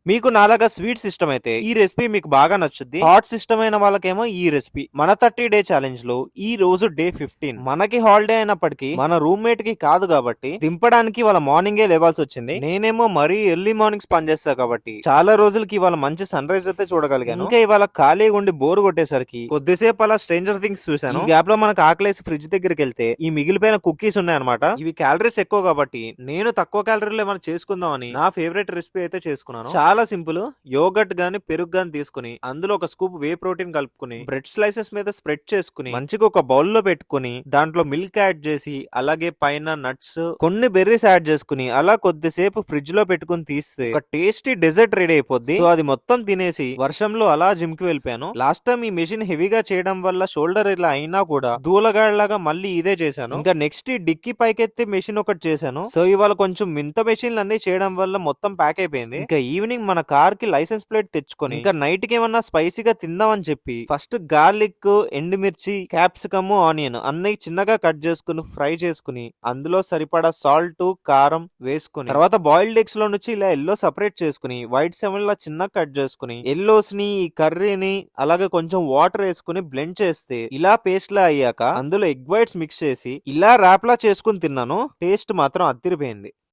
మీకు నాలాగా స్వీట్స్ ఇష్టమైతే ఈ రెసిపీ మీకు బాగా నచ్చుద్ది. హాట్స్ ఇష్టమైన వాళ్ళకేమో ఈ రెసిపీ. మన 30 డే ఛాలెంజ్ లో ఈ రోజు డే 15. మనకి హాలిడే అయినప్పటికీ మన రూమ్మేట్ కి కాదు కాబట్టి దింపడానికి వాళ్ళ మార్నింగే లేవాల్సి వచ్చింది. నేనేమో మరీ ఎర్లీ మార్నింగ్స్ పని చేస్తా కాబట్టి చాలా రోజులకి ఇవాళ మంచి సన్ రైజ్ అయితే చూడగలిగాను. ఇంకా ఇవాళ ఖాళీగా ఉండి బోర్ కొట్టేసరికి కొద్దిసేపు అలా స్ట్రేంజర్ థింగ్స్ చూశాను. ఈ గ్యాప్ లో మనకు ఆకలేసి ఫ్రిడ్జ్ దగ్గరికి వెళ్తే ఈ మిగిలిపోయిన కుకీస్ ఉన్నాయన్నమాట. ఇవి క్యాలరీస్ ఎక్కువ కాబట్టి నేను తక్కువ క్యాలరీలో ఏమైనా చేసుకుందామని నా ఫేవరెట్ రెసిపీ అయితే చేసుకున్నాను. చాలా సింపుల్. యోగట్ గాని పెరుగు గాని తీసుకుని అందులో ఒక స్కూప్ వే ప్రోటీన్ కలుపుకుని బ్రెడ్ స్లైసెస్ మీద స్ప్రెడ్ చేసుకుని మంచిగా ఒక బౌల్ లో పెట్టుకుని దాంట్లో మిల్క్ యాడ్ చేసి అలాగే పైన నట్స్ కొన్ని బెర్రీస్ యాడ్ చేసుకుని అలా కొద్దిసేపు ఫ్రిడ్జ్ లో పెట్టుకుని తీస్తే ఒక టేస్టీ డెజర్ట్ రెడీ అయిపోద్ది. సో అది మొత్తం తినేసి వర్షంలో అలా జిమ్ కి వెళ్ళిపోయాను. లాస్ట్ టైం ఈ మెషిన్ హెవీగా చేయడం వల్ల షోల్డర్ ఇలా అయినా కూడా దూలగాడిలాగా మళ్ళీ ఇదే చేశాను. ఇంకా నెక్స్ట్ ఈ డిక్కీ పైకెత్తి మెషిన్ ఒకటి చేశాను. సో ఇవాళ కొంచెం మింత మెషిన్లు అన్ని చేయడం వల్ల మొత్తం ప్యాక్ అయిపోయింది. ఇంకా ఈవినింగ్ మన కార్ కి లైసెన్స్ ప్లేట్ తెచ్చుకొని ఇంకా నైట్ కి ఏమన్నా స్పైసీగా తిందామని చెప్పి ఫస్ట్ గార్లిక్, ఎండుమిర్చి, క్యాప్సికమ్, ఆనియన్ అన్ని చిన్నగా కట్ చేసుకుని ఫ్రై చేసుకుని అందులో సరిపడా సాల్ట్, కారం వేసుకుని తర్వాత బాయిల్డ్ ఎగ్స్ లో నుంచి ఇలా ఎల్లో సపరేట్ చేసుకుని వైట్ సెవెన్ లా చిన్నగా కట్ చేసుకుని ఎల్లోస్ ని ఈ కర్రీని అలాగే కొంచెం వాటర్ వేసుకుని బ్లెండ్ చేస్తే ఇలా పేస్ట్ లా అయ్యాక అందులో ఎగ్ వైట్స్ మిక్స్ చేసి ఇలా ర్యాప్ లా చేసుకుని తిన్నాను. టేస్ట్ మాత్రం అదిరిపోయింది.